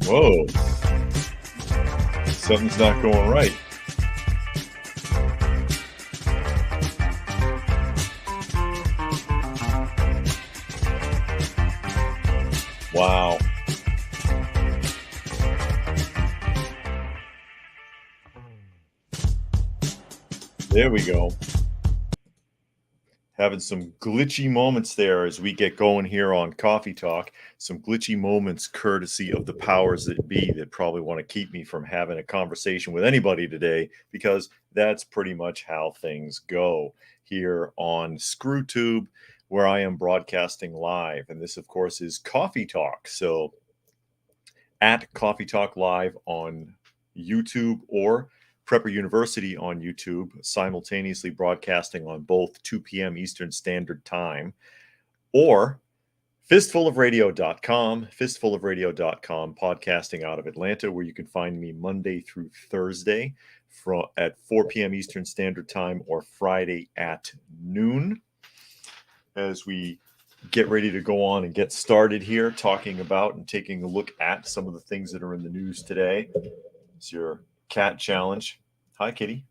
Whoa, something's not going right. Wow. There we go. Having some glitchy moments there as we get going here on Coffee Talk. Some glitchy moments courtesy of the powers that be that probably want to keep me from having a conversation with anybody today, because that's pretty much how things go here on ScrewTube, where I am broadcasting live. And this, of course, is Coffee Talk. So at Coffee Talk Live on YouTube or Prepper University on YouTube, simultaneously broadcasting on both 2 p.m. Eastern Standard Time, or fistfulofradio.com, podcasting out of Atlanta, where you can find me Monday through Thursday at 4 p.m. Eastern Standard Time or Friday at noon. As we get ready to go on and get started here, talking about and taking a look at some of the things that are in the news today. It's your cat challenge. Hi, kitty.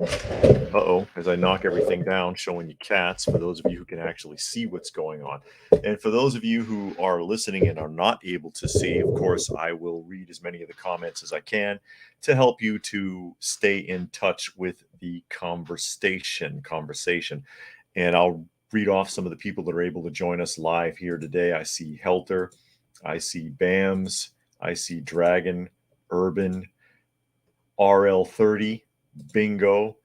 Uh-oh, as I knock everything down, showing you cats, for those of you who can actually see what's going on. And for those of you who are listening and are not able to see, of course, I will read as many of the comments as I can to help you to stay in touch with the conversation. And I'll read off some of the people that are able to join us live here today. I see Helter, I see Bams, I see Dragon, Urban, RL30, Bingo,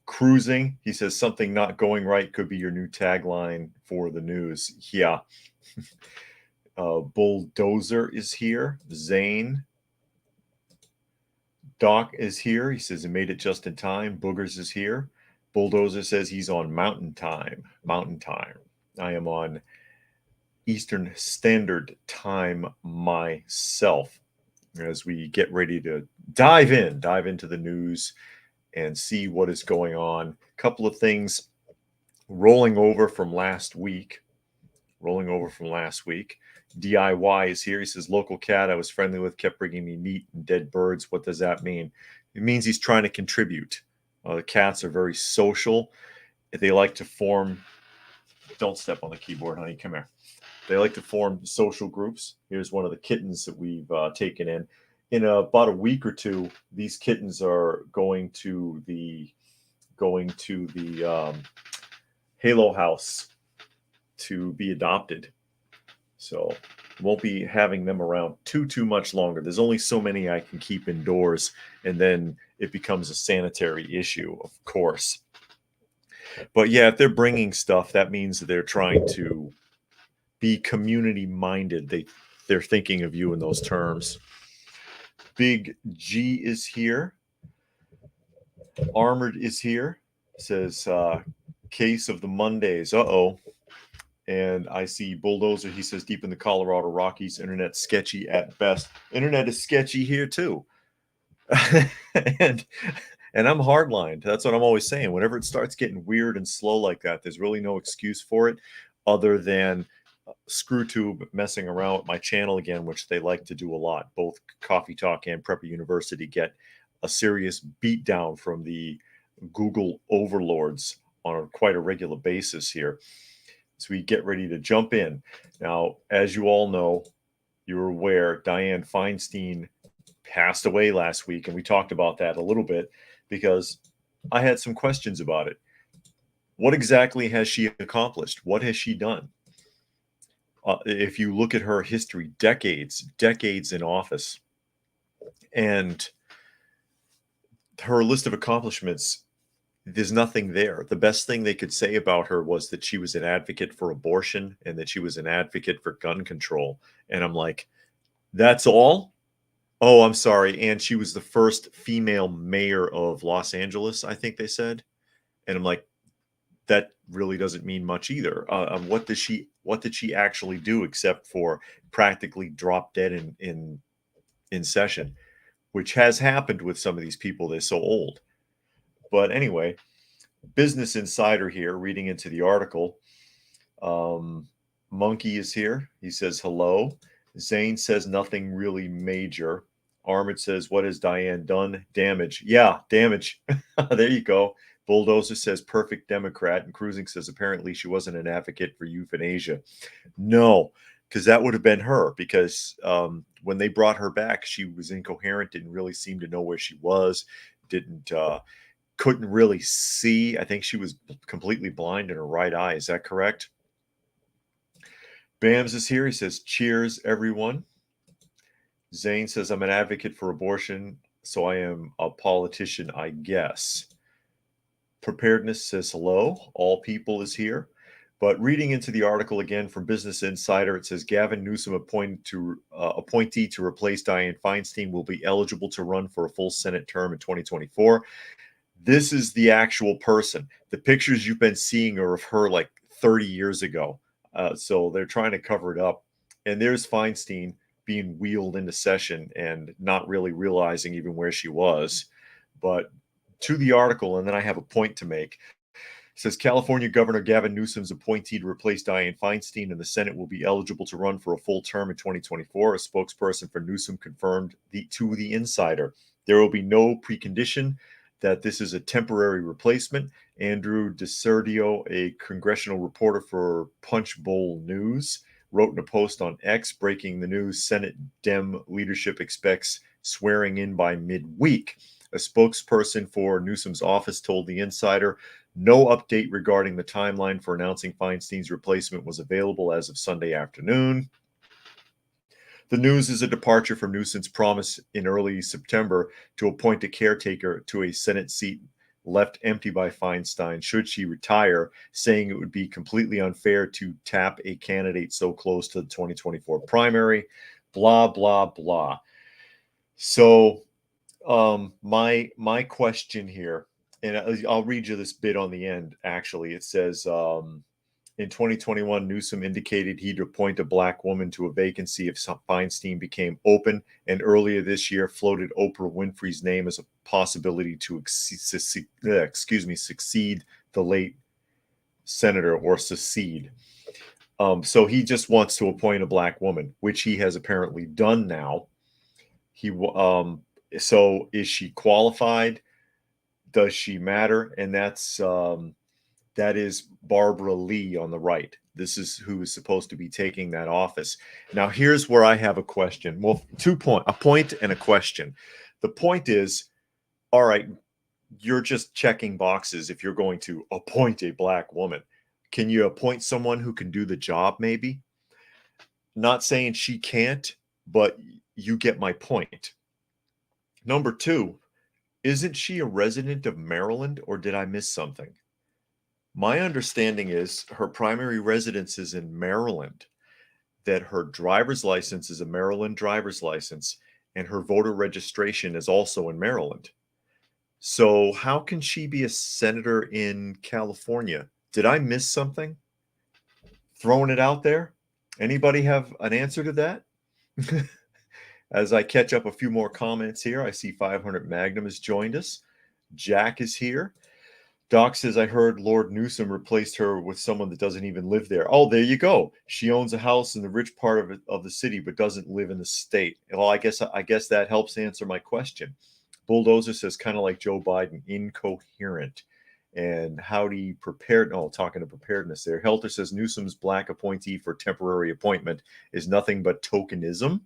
Cruising. He says something not going right could be your new tagline for the news. Yeah. Bulldozer is here. Zane. Doc is here. He says he made it just in time. Boogers is here. Bulldozer says he's on Mountain Time. I am on Eastern Standard Time myself. As we get ready to dive into the news and see what is going on. A couple of things rolling over from last week. DIY is here. He says, local cat I was friendly with kept bringing me meat and dead birds. What does that mean? It means he's trying to contribute. The cats are very social. They like to form. Don't step on the keyboard, honey. Come here. They like to form social groups. Here's one of the kittens that we've taken in. In about a week or two, these kittens are going to the Halo house to be adopted. So won't be having them around too much longer. There's only so many I can keep indoors, and then it becomes a sanitary issue, of course. But yeah, if they're bringing stuff, that means that they're trying to be community minded. They're thinking of you in those terms. Big G is here. Armored is here. Says case of the Mondays. Uh-oh. And I see Bulldozer. He says deep in the Colorado Rockies, internet sketchy at best. Internet is sketchy here too. and I'm hardlined. That's what I'm always saying. Whenever it starts getting weird and slow like that, there's really no excuse for it other than ScrewTube messing around with my channel again, which they like to do a lot. Both Coffee Talk and Prepper University get a serious beatdown from the Google overlords on quite a regular basis here. So we get ready to jump in. Now, as you all know, you're aware, Dianne Feinstein passed away last week, and we talked about that a little bit because I had some questions about it. What exactly has she accomplished? What has she done? If you look at her history, decades in office, and her list of accomplishments, there's nothing there. The best thing they could say about her was that she was an advocate for abortion and that she was an advocate for gun control. And I'm like, that's all? Oh, I'm sorry. And she was the first female mayor of Los Angeles, I think they said. And I'm like, that really doesn't mean much either. What did she actually do except for practically drop dead in session, which has happened with some of these people. They're so old. But anyway, Business Insider here, reading into the article. Monkey is here. He says hello. Zane says nothing really major. Armored says, what has Diane done? Damage. Yeah, damage. There you go. Bulldozer says perfect Democrat. And Cruising says apparently she wasn't an advocate for euthanasia. No, because that would have been her. Because when they brought her back, she was incoherent, didn't really seem to know where she was, couldn't really see. I think she was completely blind in her right eye. Is that correct? Bams is here. He says, cheers, everyone. Zane says, I'm an advocate for abortion, so I am a politician, I guess. Preparedness says, hello, all people is here. But reading into the article again from Business Insider, it says Gavin Newsom appointee to replace Dianne Feinstein will be eligible to run for a full Senate term in 2024. This is the actual person. The pictures you've been seeing are of her like 30 years ago. So they're trying to cover it up. And there's Feinstein being wheeled into session and not really realizing even where she was. But to the article, and then I have a point to make. It says California Governor Gavin Newsom's appointee to replace Dianne Feinstein in the Senate will be eligible to run for a full term in 2024. A spokesperson for Newsom confirmed to the Insider. There will be no precondition that this is a temporary replacement. Andrew DeSerdio, a congressional reporter for Punch Bowl News, wrote in a post on X, breaking the news: Senate Dem leadership expects swearing in by midweek. A spokesperson for Newsom's office told the Insider no update regarding the timeline for announcing Feinstein's replacement was available as of Sunday afternoon. The news is a departure from Newsom's promise in early September to appoint a caretaker to a Senate seat left empty by Feinstein should she retire, saying it would be completely unfair to tap a candidate so close to the 2024 primary. Blah, blah, blah. So my question here, and I'll read you this bit on the end, actually. It says, in 2021, Newsom indicated he'd appoint a black woman to a vacancy if Feinstein became open, and earlier this year floated Oprah Winfrey's name as a possibility to succeed the late senator, or secede. So he just wants to appoint a black woman, which he has apparently done now. So is she qualified? Does she matter? And that is Barbara Lee on the right. This is who is supposed to be taking that office. Now, here's where I have a question. Well, a point and a question. The point is, all right, you're just checking boxes if you're going to appoint a black woman. Can you appoint someone who can do the job, maybe? Not saying she can't, but you get my point. Number two, isn't she a resident of Maryland, or did I miss something? My understanding is her primary residence is in Maryland, that her driver's license is a Maryland driver's license, and her voter registration is also in Maryland. So how can she be a senator in California? Did I miss something? Throwing it out there. Anybody have an answer to that? As I catch up a few more comments here, I see 500 Magnum has joined us. Jack is here. Doc says, I heard Lord Newsom replaced her with someone that doesn't even live there. Oh, there you go. She owns a house in the rich part of the city, but doesn't live in the state. Well, I guess that helps answer my question. Bulldozer says, kind of like Joe Biden, incoherent. And Howdy prepared. Oh, talking to preparedness there. Helter says Newsom's black appointee for temporary appointment is nothing but tokenism.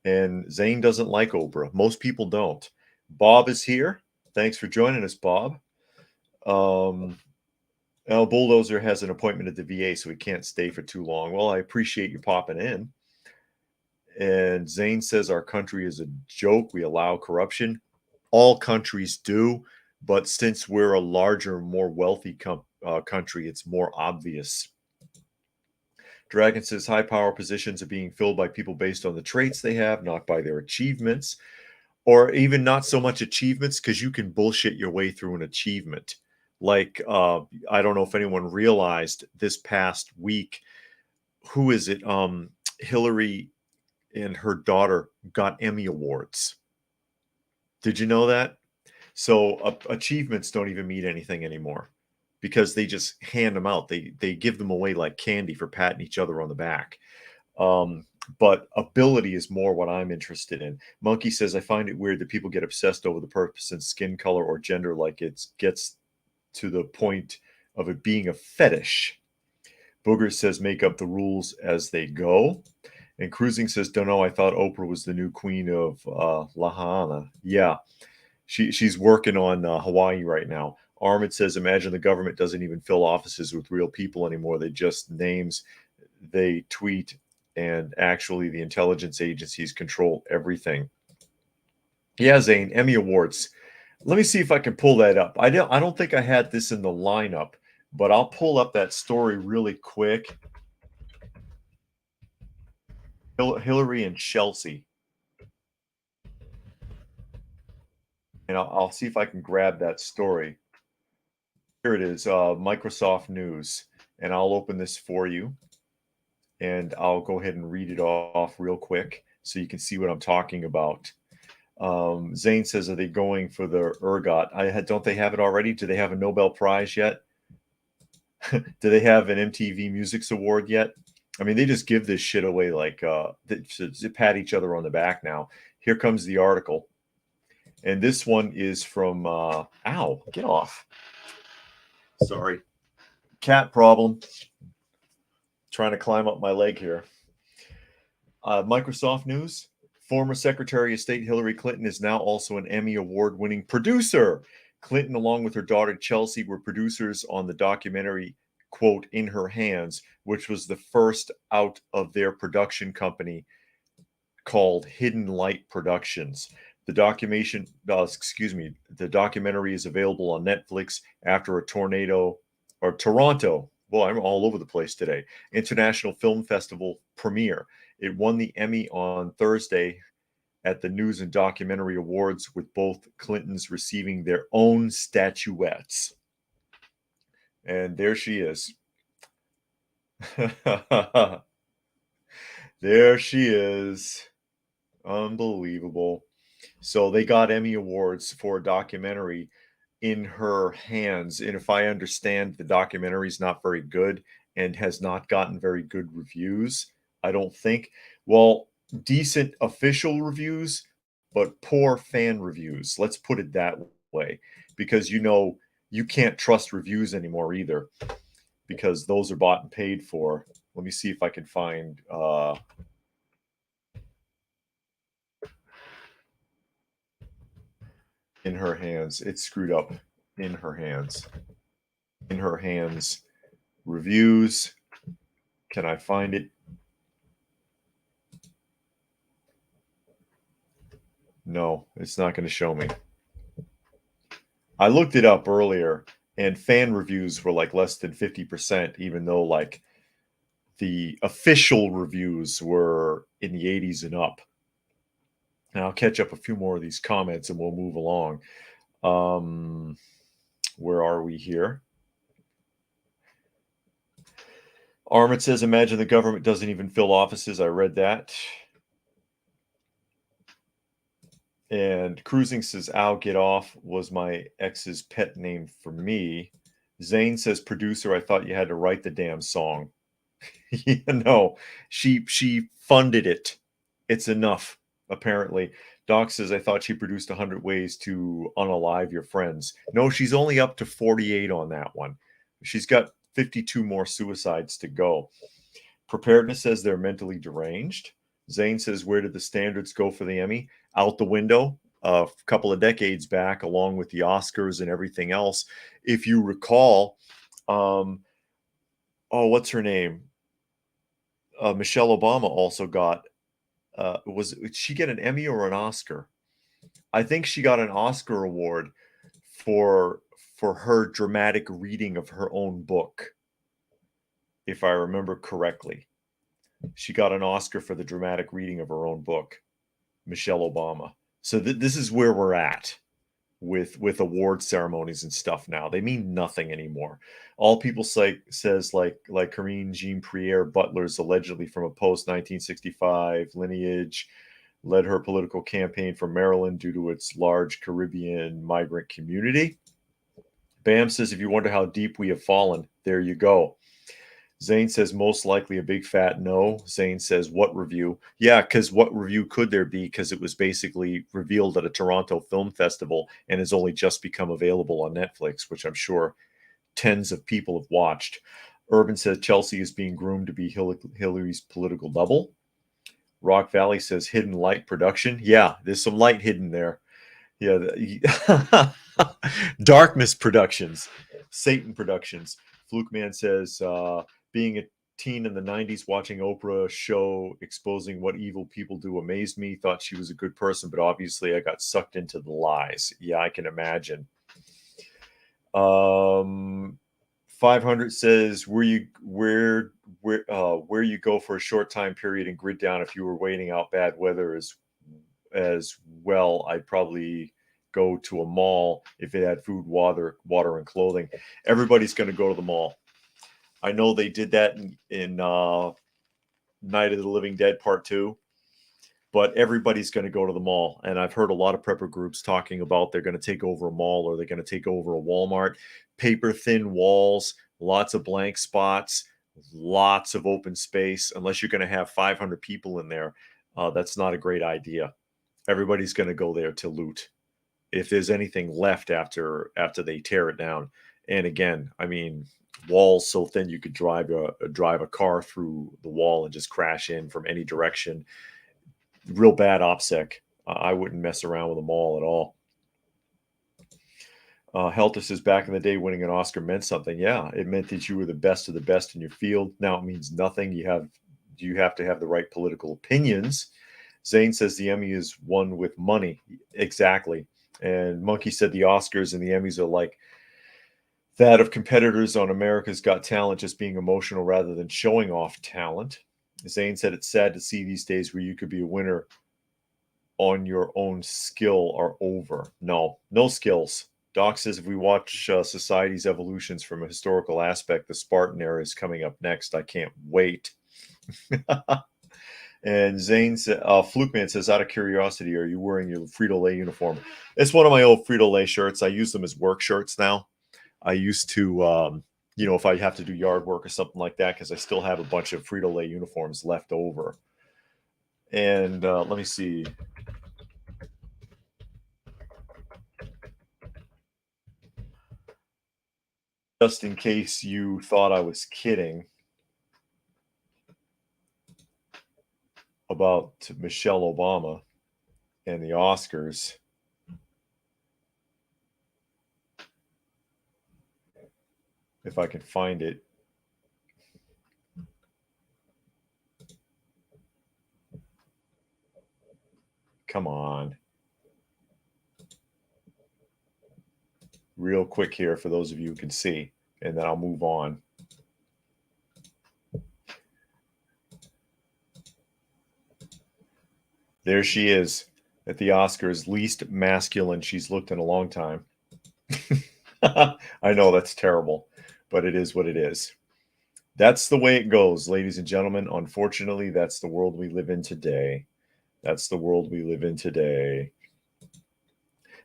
And Zane doesn't like Oprah. Most people don't. Bob is here. Thanks for joining us, Bob. Bulldozer has an appointment at the VA, so he can't stay for too long. Well, I appreciate you popping in. And Zane says our country is a joke. We allow corruption. All countries do, but since we're a larger, more wealthy country, it's more obvious. Dragon says high power positions are being filled by people based on the traits they have, not by their achievements, or even not so much achievements, because you can bullshit your way through an achievement. Like, I don't know if anyone realized this past week, who is it? Hillary and her daughter got Emmy Awards. Did you know that? So achievements don't even mean anything anymore, because they just hand them out. They give them away like candy for patting each other on the back. but ability is more what I'm interested in. Monkey says, I find it weird that people get obsessed over the person's skin color or gender like it gets to the point of it being a fetish. Booger says, make up the rules as they go. And Cruising says, don't know, I thought Oprah was the new queen of Lahana. Yeah, she's working on Hawaii right now. Armid says, imagine the government doesn't even fill offices with real people anymore. They just names, they tweet, and actually the intelligence agencies control everything. Yeah, Zane, Emmy Awards. Let me see if I can pull that up. I don't think I had this in the lineup, but I'll pull up that story really quick. Hillary and Chelsea. And I'll see if I can grab that story. Here it is, Microsoft News. And I'll open this for you. And I'll go ahead and read it off real quick so you can see what I'm talking about. Zane says, are they going for the ERGOT? Don't they have it already? Do they have a Nobel Prize yet? Do they have an MTV Music Award yet? I mean, they just give this shit away like to pat each other on the back now. Here comes the article. And this one is from, ow, get off. Sorry. Cat problem. Trying to climb up my leg here. Microsoft News. Former Secretary of State Hillary Clinton is now also an Emmy Award-winning producer. Clinton, along with her daughter Chelsea, were producers on the documentary, quote, In Her Hands, which was the first out of their production company called Hidden Light Productions. The documentary is available on Netflix after a Toronto. Well, I'm all over the place today. International Film Festival premiere. It won the Emmy on Thursday at the News and Documentary Awards, with both Clintons receiving their own statuettes. And there she is. There she is. Unbelievable. So they got Emmy Awards for a documentary, In Her Hands. And if I understand, the documentary is not very good and has not gotten very good reviews, I don't think. Well, decent official reviews, but poor fan reviews. Let's put it that way. Because you can't trust reviews anymore either, because those are bought and paid for. Let me see if I can find In Her Hands. It's screwed up. In Her Hands. In Her Hands reviews. Can I find it? No, it's not going to show me. I looked it up earlier, and fan reviews were like less than 50%, even though like the official reviews were in the 80s and up. And I'll catch up a few more of these comments and we'll move along. Where are we here? Armit says, imagine the government doesn't even fill offices. I read that. And Cruising says, ow, get off was my ex's pet name for me. Zane says, producer, I thought you had to write the damn song. No, she funded it. It's enough, apparently. Doc says, I thought she produced 100 ways to unalive your friends. No, she's only up to 48 on that one. She's got 52 more suicides to go. Preparedness says they're mentally deranged. Zane says, where did the standards go for the Emmy? Out the window a couple of decades back, along with the Oscars and everything else. If you recall, what's her name? Michelle Obama also got, did she get an Emmy or an Oscar? I think she got an Oscar award for her dramatic reading of her own book, if I remember correctly. She got an Oscar for the dramatic reading of her own book, Michelle Obama. So this is where we're at with award ceremonies and stuff now. They mean nothing anymore. All people says like Karine Jean-Pierre Butler's allegedly from a post-1965 lineage, led her political campaign for Maryland due to its large Caribbean migrant community. Bam says, if you wonder how deep we have fallen, there you go. Zane says most likely a big fat no. Zane says what review? Yeah, because what review could there be? Because it was basically revealed at a Toronto Film Festival and has only just become available on Netflix, which I'm sure tens of people have watched. Urban says Chelsea is being groomed to be Hillary's political double. Rock Valley says hidden light production. Yeah, there's some light hidden there. Yeah, Darkness Productions, Satan Productions. Fluke Man says, being a teen in the 90s, watching Oprah show exposing what evil people do amazed me. Thought she was a good person, but obviously I got sucked into the lies. Yeah, I can imagine. 500 says where you go for a short time period and grid down if you were waiting out bad weather as well. I'd probably go to a mall if it had food, water, and clothing. Everybody's going to go to the mall. I know they did that in Night of the Living Dead Part 2, but everybody's going to go to the mall. And I've heard a lot of prepper groups talking about they're going to take over a mall or they're going to take over a Walmart. Paper thin walls, lots of blank spots, lots of open space. Unless you're going to have 500 people in there, that's not a great idea. Everybody's going to go there to loot if there's anything left after they tear it down. And again, I mean, walls so thin you could drive a car through the wall and just crash in from any direction. Real bad OPSEC. I wouldn't mess around with a mall at all. Helter says back in the day, winning an Oscar meant something. Yeah, it meant that you were the best of the best in your field. Now it means nothing. You have to have the right political opinions. Zane says the Emmy is won with money. Exactly. And Monkey said the Oscars and the Emmys are like that of competitors on America's Got Talent, just being emotional rather than showing off talent. Zane said it's sad to see these days where you could be a winner on your own skill are over. No skills. Doc says if we watch society's evolutions from a historical aspect, the Spartan era is coming up next. I can't wait. And Zane said, Fluke Man says, out of curiosity, are you wearing your Frito-Lay uniform? It's one of my old Frito-Lay shirts. I use them as work shirts now. I used to, if I have to do yard work or something like that, because I still have a bunch of Frito-Lay uniforms left over. And let me see. Just in case you thought I was kidding about Michelle Obama and the Oscars. If I can find it. Come on. Real quick here for those of you who can see, and then I'll move on. There she is at the Oscars, least masculine she's looked in a long time. I know that's terrible, but it is what it is. That's the way it goes, ladies and gentlemen. Unfortunately, that's the world we live in today. That's the world we live in today.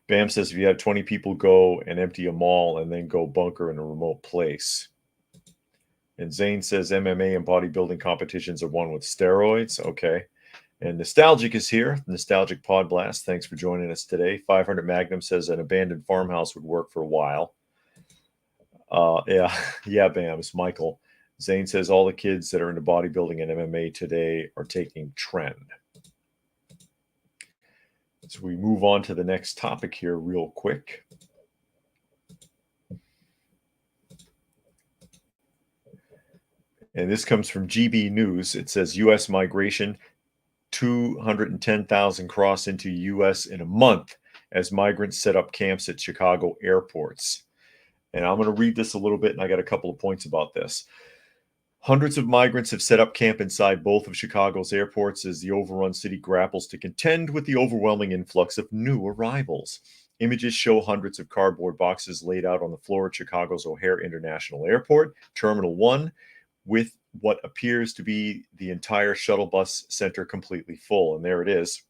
Bam says if you have 20 people go and empty a mall and then go bunker in a remote place. And Zane says MMA and bodybuilding competitions are won with steroids. Okay. And Nostalgic is here. Nostalgic Pod Blast. Thanks for joining us today. 500 Magnum says an abandoned farmhouse would work for a while. Yeah, Bam. It's Michael. Zane says all the kids that are into bodybuilding and MMA today are taking trend. So we move on to the next topic here real quick. And this comes from GB News. It says U.S. migration, 210,000 cross into U.S. in a month as migrants set up camps at Chicago airports. And I'm going to read this a little bit, and I got a couple of points about this. Hundreds of migrants have set up camp inside both of Chicago's airports as the overrun city grapples to contend with the overwhelming influx of new arrivals. Images show hundreds of cardboard boxes laid out on the floor at Chicago's O'Hare International Airport, Terminal 1, with what appears to be the entire shuttle bus center completely full. And there it is.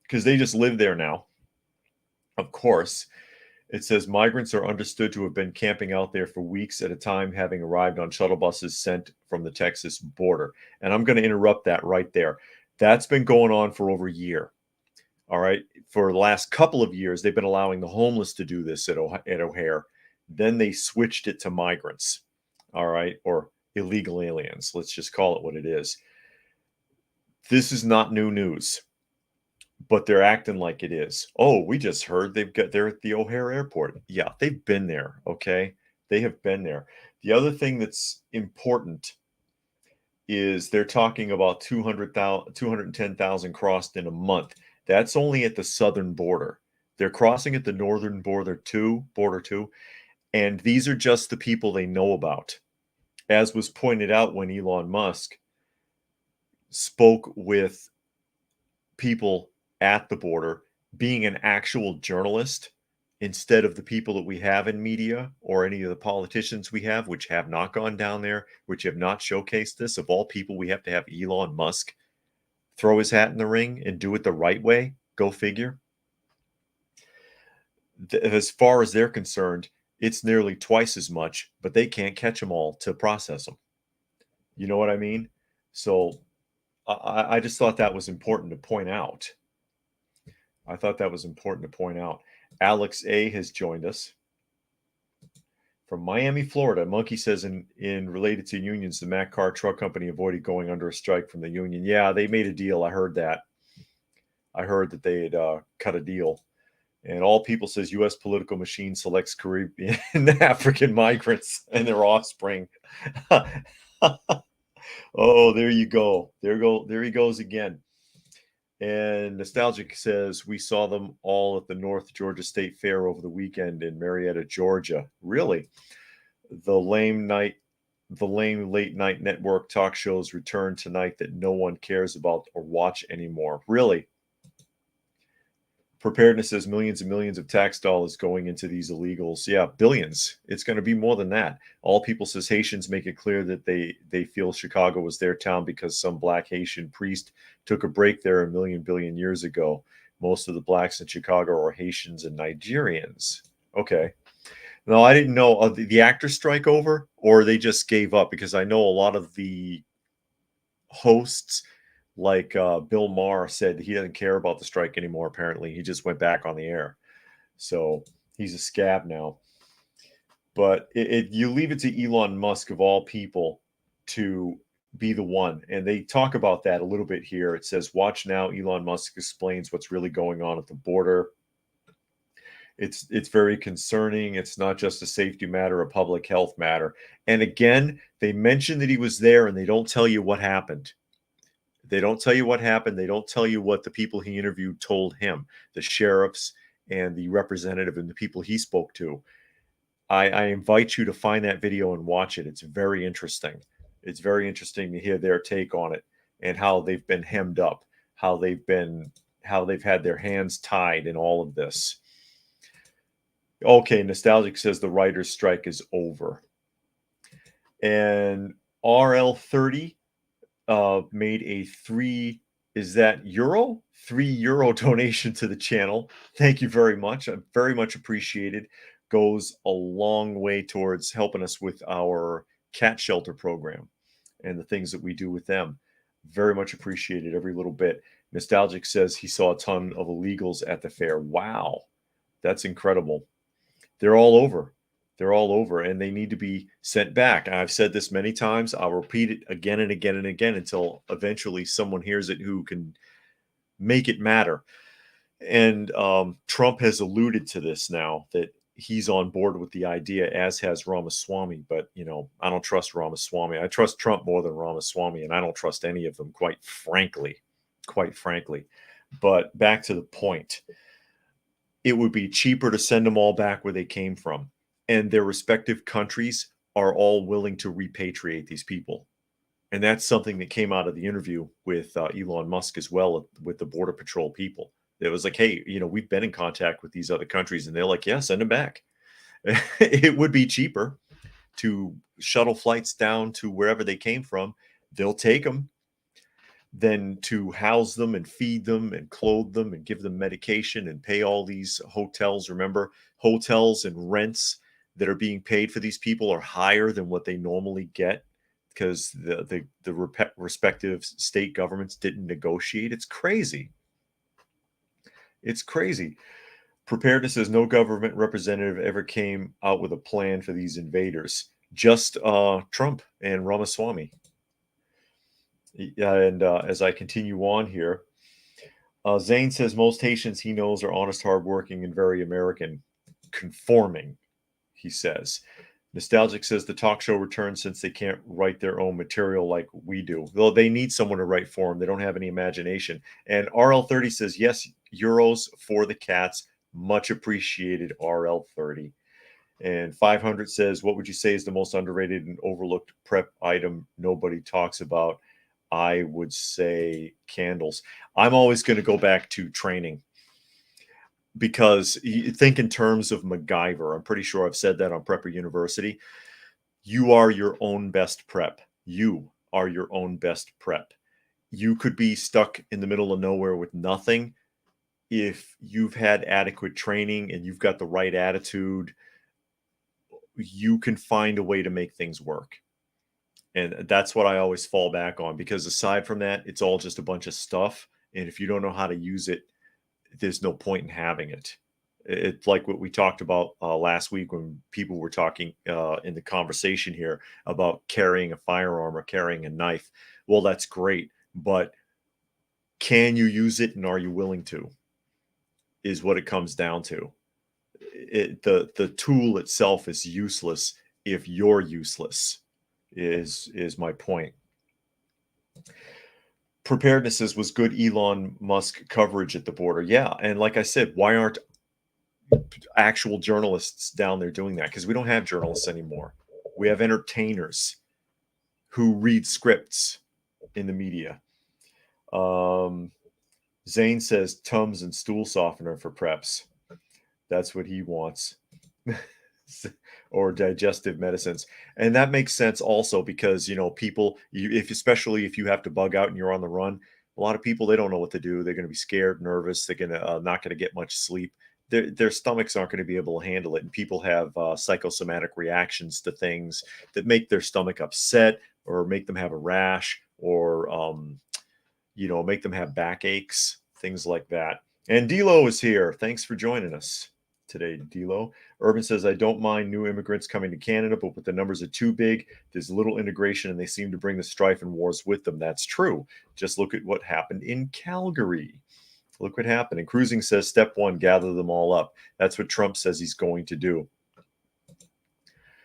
Because they just live there now, of course. It says migrants are understood to have been camping out there for weeks at a time, having arrived on shuttle buses sent from the Texas border. And I'm going to interrupt that right there. That's been going on for over a year. All right. For the last couple of years, they've been allowing the homeless to do this at O'Hare. Then they switched it to migrants. All right. Or illegal aliens. Let's just call it what it is. This is not new news, but they're acting like it is. Oh, we just heard they're at the O'Hare airport. Yeah, they've been there. Okay. They have been there. The other thing that's important is they're talking about 200,000, 210,000 crossed in a month. That's only at the southern border. They're crossing at the northern border too, and these are just the people they know about. As was pointed out when Elon Musk spoke with people at the border, being an actual journalist instead of the people that we have in media or any of the politicians we have, which have not gone down there, which have not showcased this. Of all people, we have to have Elon Musk throw his hat in the ring and do it the right way. Go figure. As far as they're concerned, it's nearly twice as much, but they can't catch them all to process them. You know what I mean? So I just thought that was important to point out. I thought that was important to point out. Alex A has joined us from Miami, Florida. Monkey says in related to unions, the Mack Car Truck Company avoided going under a strike from the union. Yeah, they made a deal. I heard that. I heard that they had cut a deal. And All People says U.S. political machine selects Caribbean and African migrants and their offspring. Oh, there you go. There he goes again. And Nostalgic says we saw them all at the North Georgia State Fair over the weekend in Marietta, Georgia. Really? The lame late night network talk shows return tonight that no one cares about or watch anymore. Really? Preparedness says millions and millions of tax dollars going into these illegals. Yeah, billions. It's going to be more than that. All People says Haitians make it clear that they feel Chicago was their town because some black Haitian priest took a break there a billion years ago. Most of the blacks in Chicago are Haitians and Nigerians. Okay. No, I didn't know. The actors strike over, or they just gave up? Because I know a lot of the hosts, like Bill Maher, said he doesn't care about the strike anymore. Apparently, he just went back on the air, so he's a scab now. But you leave it to Elon Musk of all people to be the one, and they talk about that a little bit here. It says, "Watch now." Elon Musk explains what's really going on at the border. It's very concerning. It's not just a safety matter, a public health matter. And again, they mention that he was there, and they don't tell you what happened. They don't tell you what happened. They don't tell you what the people he interviewed told him, the sheriffs and the representative and the people he spoke to. I invite you to find that video and watch it. It's very interesting. It's very interesting to hear their take on it and how they've been hemmed up, how they've had their hands tied in all of this. Okay, Nostalgic says the writer's strike is over. And RL30 made a €3 donation to the channel. Thank you very much. I very much appreciated. Goes a long way towards helping us with our cat shelter program and the things that we do with them. Very much appreciated every little bit. Nostalgic says he saw a ton of illegals at the fair. Wow, that's incredible. They're all over. They're all over, and they need to be sent back. I've said this many times. I'll repeat it again and again and again until eventually someone hears it who can make it matter. And Trump has alluded to this now, that he's on board with the idea, as has Ramaswamy. But, I don't trust Ramaswamy. I trust Trump more than Ramaswamy, and I don't trust any of them, quite frankly. But back to the point. It would be cheaper to send them all back where they came from. And their respective countries are all willing to repatriate these people. And that's something that came out of the interview with Elon Musk as well, with the Border Patrol people. It was like, hey, we've been in contact with these other countries. And they're like, yeah, send them back. It would be cheaper to shuttle flights down to wherever they came from. They'll take them. than to house them and feed them and clothe them and give them medication and pay all these hotels. Remember, hotels and rents that are being paid for these people are higher than what they normally get because the respective state governments didn't negotiate. It's crazy. It's crazy. Preparedness says no government representative ever came out with a plan for these invaders. Just Trump and Ramaswamy. And as I continue on here, Zane says most Haitians he knows are honest, hardworking, and very American. Conforming, he says. Nostalgic says the talk show returns since they can't write their own material like we do. Though they need someone to write for them. They don't have any imagination. And RL30 says, yes, euros for the cats. Much appreciated, RL30. And 500 says, what would you say is the most underrated and overlooked prep item nobody talks about? I would say candles. I'm always going to go back to training because you think in terms of MacGyver. I'm pretty sure I've said that on Prepper University. You are your own best prep. You are your own best prep. You could be stuck in the middle of nowhere with nothing. If you've had adequate training and you've got the right attitude, you can find a way to make things work. And that's what I always fall back on, because aside from that, it's all just a bunch of stuff. And if you don't know how to use it, there's no point in having it. It's like what we talked about last week when people were talking in the conversation here about carrying a firearm or carrying a knife. Well, that's great, but can you use it and are you willing to? Is what it comes down to. The tool itself is useless if you're useless. Is my point. Preparednesses was good Elon Musk coverage at the border. Yeah, and like I said, why aren't actual journalists down there doing that? Because we don't have journalists anymore. We have entertainers who read scripts in the media. Zane says Tums and stool softener for preps. That's what he wants. Or digestive medicines. And that makes sense also because, people, especially if you have to bug out and you're on the run, a lot of people, they don't know what to do. They're going to be scared, nervous. They're going to not going to get much sleep. Their stomachs aren't going to be able to handle it. And people have psychosomatic reactions to things that make their stomach upset or make them have a rash or, make them have backaches, things like that. And D'Lo is here. Thanks for joining us today, D'Lo. Urban says, I don't mind new immigrants coming to Canada, but with the numbers are too big, there's little integration and they seem to bring the strife and wars with them. That's true. Just look at what happened in Calgary. Look what happened. And Cruising says, step one, gather them all up. That's what Trump says he's going to do.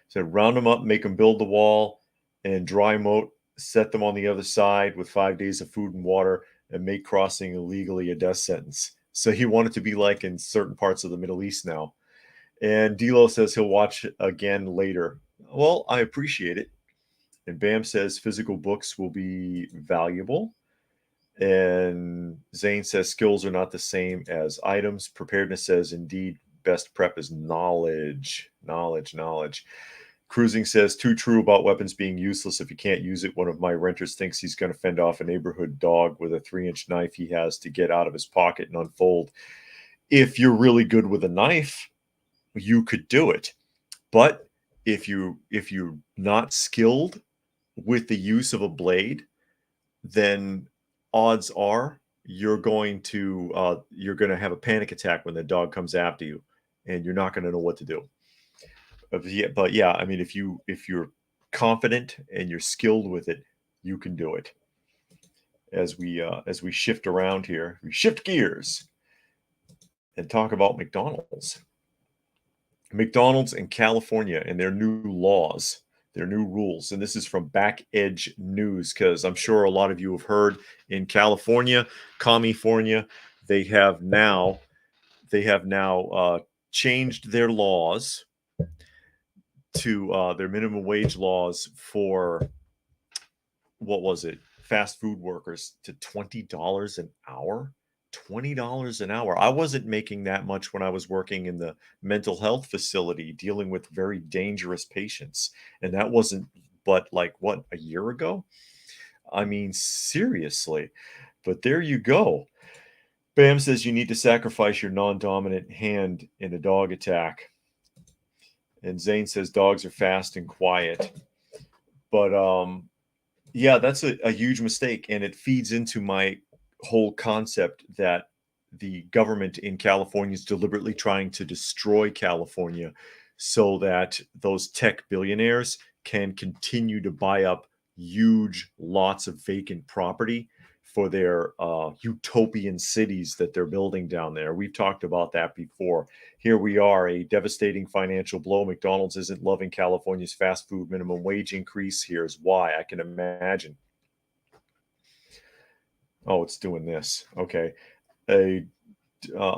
So round them up, make them build the wall and dry moat, set them on the other side with 5 days of food and water, and make crossing illegally a death sentence. So he wanted to be like in certain parts of the Middle East now. And D'Lo says he'll watch again later. Well, I appreciate it. And Bam says physical books will be valuable. And Zane says skills are not the same as items. Preparedness says indeed best prep is knowledge. Knowledge. Cruising says too true about weapons being useless if you can't use it. One of my renters thinks he's going to fend off a neighborhood dog with a 3-inch knife he has to get out of his pocket and unfold. If you're really good with a knife, you could do it. But if you're not skilled with the use of a blade, then odds are you're going to have a panic attack when the dog comes after you, and you're not going to know what to do. But yeah, I mean, if you're confident and you're skilled with it, you can do it. As we shift around here, we shift gears and talk about McDonald's. McDonald's in California and their new laws, their new rules. And this is from Back Edge News, because I'm sure a lot of you have heard in California, California, they have now changed their laws to their minimum wage laws for, what was it, fast food workers to $20 an hour. $20 an hour. I wasn't making that much when I was working in the mental health facility dealing with very dangerous patients. And that wasn't but like, what, a year ago? I mean, seriously. But there you go. Bam says you need to sacrifice your non-dominant hand in a dog attack. And Zane says dogs are fast and quiet. But yeah, that's a huge mistake. And it feeds into my whole concept that the government in California is deliberately trying to destroy California so that those tech billionaires can continue to buy up huge lots of vacant property for their utopian cities that they're building down there. We've talked about that before. Here we are, a devastating financial blow. McDonald's isn't loving California's fast food minimum wage increase. Here's why. I can imagine. Oh, it's doing this. Okay. A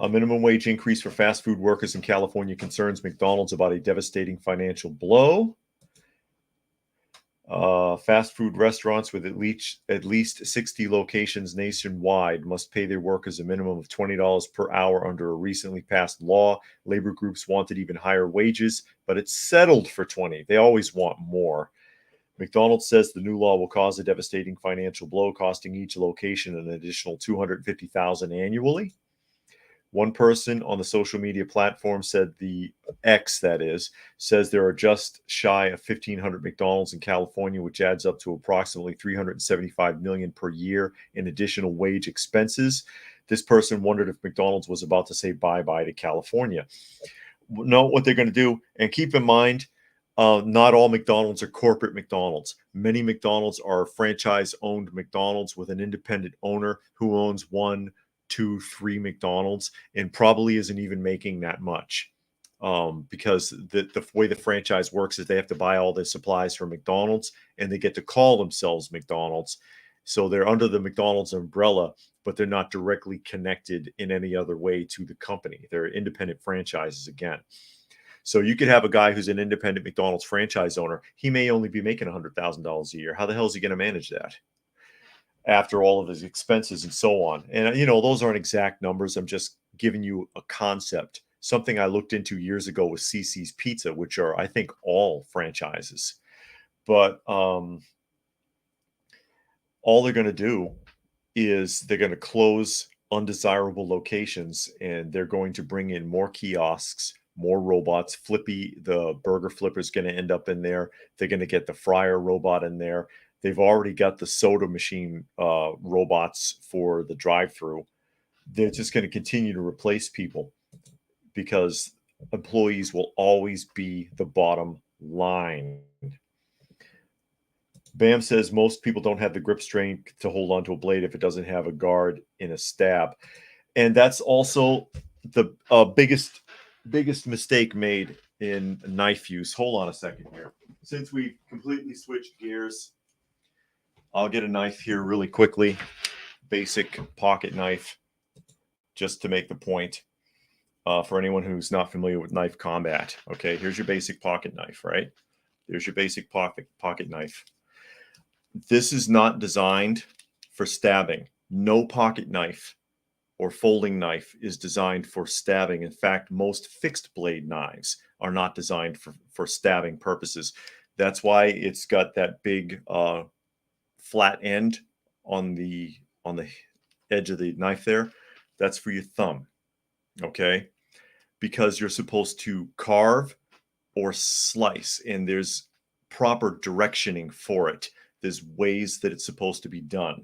minimum wage increase for fast food workers in California concerns McDonald's about a devastating financial blow. Fast food restaurants with at least 60 locations nationwide must pay their workers a minimum of $20 per hour under a recently passed law. Labor groups wanted even higher wages, but it's settled for 20. They always want more. McDonald's says the new law will cause a devastating financial blow, costing each location an additional $250,000 annually. One person on the social media platform said the X, that is, says there are just shy of 1,500 McDonald's in California, which adds up to approximately $375 million per year in additional wage expenses. This person wondered if McDonald's was about to say bye-bye to California. Know what they're going to do, and keep in mind, not all McDonald's are corporate McDonald's. Many McDonald's are franchise-owned McDonald's with an independent owner who owns 1, 2, 3 McDonald's and probably isn't even making that much, because the way the franchise works is they have to buy all their supplies from McDonald's and they get to call themselves McDonald's. So they're under the McDonald's umbrella, but they're not directly connected in any other way to the company. They're independent franchises again. So you could have a guy who's an independent McDonald's franchise owner. He may only be making $100,000 a year. How the hell is he going to manage that after all of his expenses and so on? And, those aren't exact numbers. I'm just giving you a concept. Something I looked into years ago was CC's Pizza, which are, I think, all franchises. But all they're going to do is they're going to close undesirable locations and they're going to bring in more kiosks, more robots. Flippy, the burger flipper, is going to end up in there. They're going to get the fryer robot in there. They've already got the soda machine robots for the drive-through. They're just going to continue to replace people because employees will always be the bottom line. Bam says most people don't have the grip strength to hold onto a blade if it doesn't have a guard in a stab. And that's also the biggest mistake made in knife use. Hold on a second here. Since we completely switched gears, I'll get a knife here really quickly. Basic pocket knife, just to make the point for anyone who's not familiar with knife combat. Okay, here's your basic pocket knife, right? There's your basic pocket knife. This is not designed for stabbing. No pocket knife or folding knife is designed for stabbing. In fact, most fixed blade knives are not designed for stabbing purposes. That's why it's got that big flat end on the edge of the knife there. That's for your thumb, okay? Because you're supposed to carve or slice, and there's proper directioning for it. There's ways that it's supposed to be done.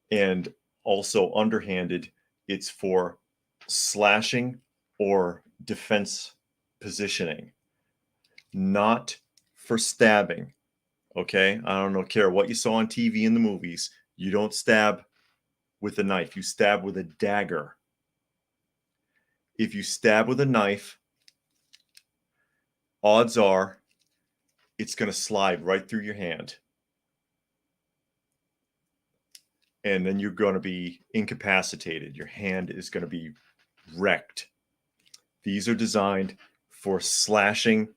And also underhanded, it's for slashing or defense positioning, not for stabbing. Okay, I don't care what you saw on TV in the movies. You don't stab with a knife. You stab with a dagger. If you stab with a knife, odds are it's going to slide right through your hand. And then you're going to be incapacitated. Your hand is going to be wrecked. These are designed for slashing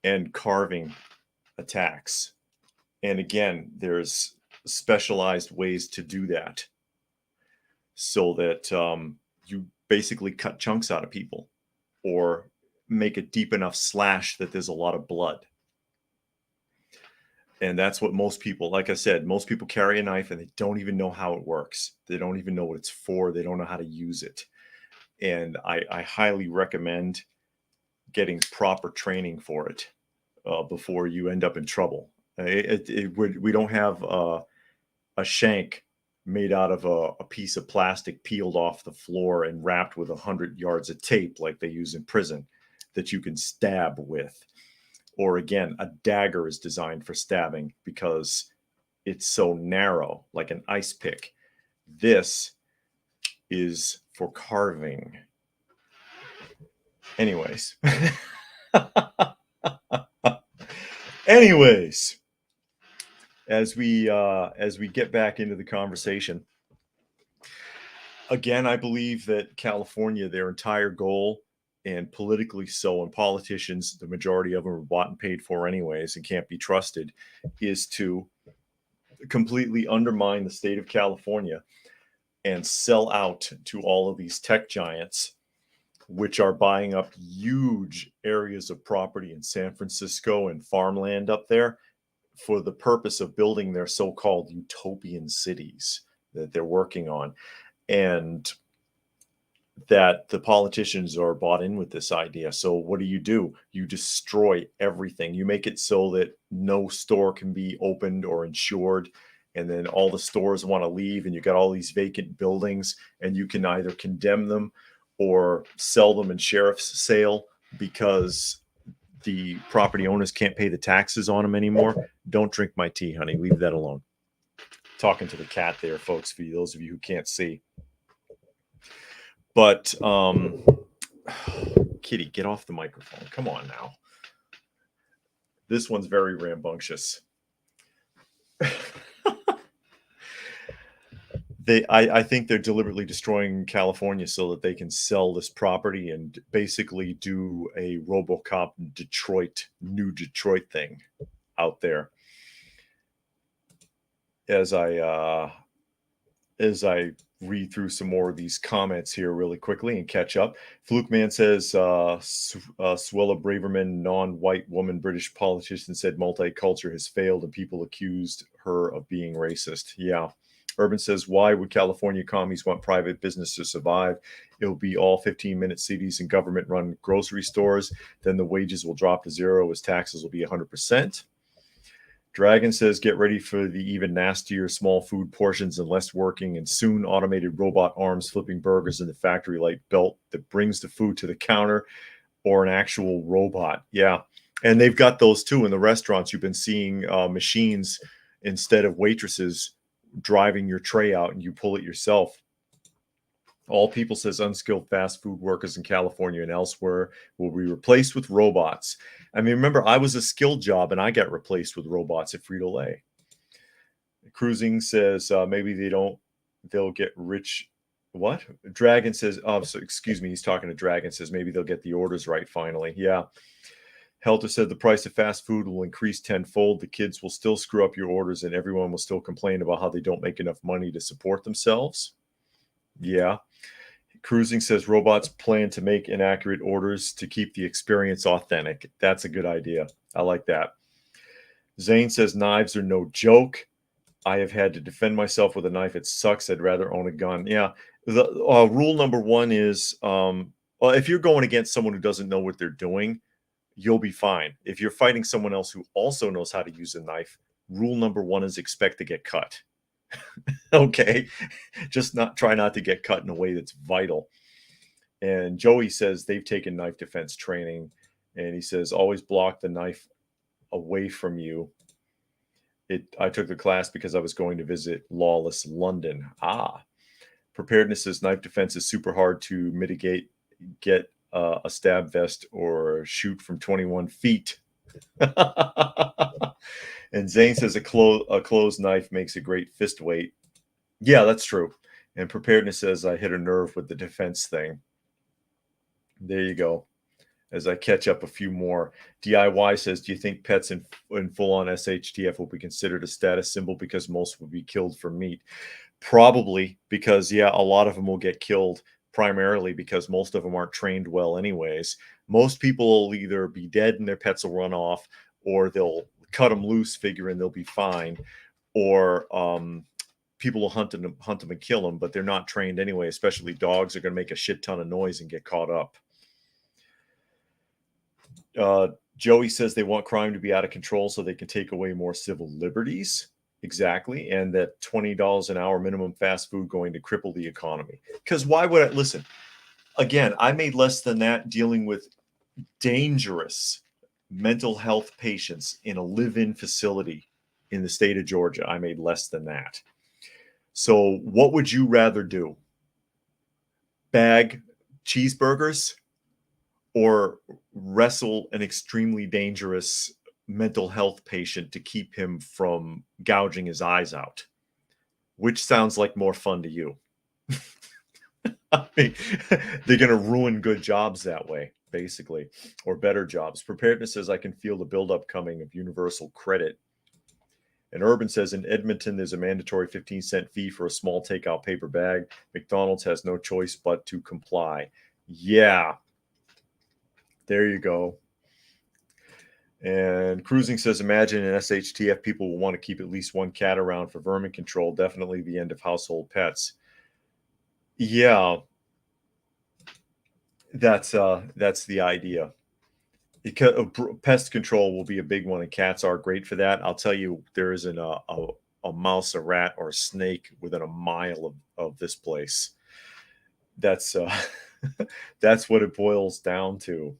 and carving attacks. And again, there's specialized ways to do that so that you basically cut chunks out of people or make a deep enough slash that there's a lot of blood. And that's what most people, like I said, most people carry a knife and they don't even know how it works. They don't even know what it's for. They don't know how to use it. And I highly recommend getting proper training for it before you end up in trouble. We don't have a shank made out of a piece of plastic peeled off the floor and wrapped with 100 yards of tape like they use in prison that you can stab with. Or again, a dagger is designed for stabbing because it's so narrow, like an ice pick. This is for carving. Anyways. Anyways, as we get back into the conversation, again, I believe that California, their entire goal, and politically so, and politicians, the majority of them are bought and paid for anyways and can't be trusted, is to completely undermine the state of California and sell out to all of these tech giants, which are buying up huge areas of property in San Francisco and farmland up there for the purpose of building their so-called utopian cities that they're working on. And that the politicians are bought in with this idea. So what do? You destroy everything. You make it so that no store can be opened or insured. And then all the stores want to leave, and you got all these vacant buildings, and you can either condemn them or sell them in sheriff's sale because the property owners can't pay the taxes on them anymore. Don't drink my tea, honey. Leave that alone. Talking to the cat there, folks, for those of you who can't see. But Kitty, get off the microphone. Come on now. This one's very rambunctious. I think they're deliberately destroying California so that they can sell this property and basically do a RoboCop New Detroit thing out there. As I read through some more of these comments here really quickly and catch up. Fluke Man says, Suella Braverman, non-white woman British politician, said multicultural has failed and people accused her of being racist. Yeah. Urban says, why would California commies want private business to survive? It will be all 15-minute cities and government-run grocery stores. Then the wages will drop to zero as taxes will be 100%. Dragon says, get ready for the even nastier small food portions and less working and soon automated robot arms flipping burgers in the factory like belt that brings the food to the counter, or an actual robot. Yeah. And they've got those too in the restaurants. You've been seeing machines instead of waitresses driving your tray out and you pull it yourself. All People says unskilled fast food workers in California and elsewhere will be replaced with robots. I mean, remember, I was a skilled job and I got replaced with robots at Frito-Lay. Cruising says maybe they'll get rich. What? Dragon says, so excuse me, he's talking to Dragon, says maybe they'll get the orders right finally. Yeah. Helter said the price of fast food will increase tenfold. The kids will still screw up your orders and everyone will still complain about how they don't make enough money to support themselves. Yeah. Cruising says robots plan to make inaccurate orders to keep the experience authentic. That's a good idea. I like that. Zane says knives are no joke. I have had to defend myself with a knife. It sucks. I'd rather own a gun. Yeah. The rule number one is, if you're going against someone who doesn't know what they're doing, you'll be fine. If you're fighting someone else who also knows how to use a knife, rule number one is expect to get cut. Okay. Just try not to get cut in a way that's vital. And Joey says they've taken knife defense training. And he says, always block the knife away from you. I took the class because I was going to visit lawless London. Preparedness says knife defense is super hard to mitigate. Get a stab vest or shoot from 21 feet. And Zane says a closed knife makes a great fist weight. Yeah, that's true. And preparedness says I hit a nerve with the defense thing. There you go. As I catch up a few more. DIY says, do you think pets in full-on SHTF will be considered a status symbol because most will be killed for meat? Probably, because, yeah, a lot of them will get killed primarily because most of them aren't trained well anyways. Most people will either be dead and their pets will run off, or they'll cut them loose, figuring they'll be fine, or people will hunt them and kill them, but they're not trained anyway. Especially dogs are going to make a shit ton of noise and get caught up. Joey says they want crime to be out of control so they can take away more civil liberties. Exactly. And that $20 an hour minimum fast food going to cripple the economy. Because why would I listen? Again, I made less than that dealing with dangerous mental health patients in a live-in facility in the state of Georgia. I made less than that. So what would you rather do? Bag cheeseburgers or wrestle an extremely dangerous mental health patient to keep him from gouging his eyes out? Which sounds like more fun to you? I mean, they're going to ruin good jobs that way, basically, or better jobs. Preparedness says, I can feel the buildup coming of universal credit. And Urban says, in Edmonton, there's a mandatory 15-cent fee for a small takeout paper bag. McDonald's has no choice but to comply. Yeah. There you go. And Cruising says, imagine in SHTF, people will want to keep at least one cat around for vermin control. Definitely the end of household pets. Yeah, that's the idea. Because pest control will be a big one, and cats are great for that. I'll tell you, there isn't a mouse, a rat, or a snake within a mile of this place. That's that's what it boils down to.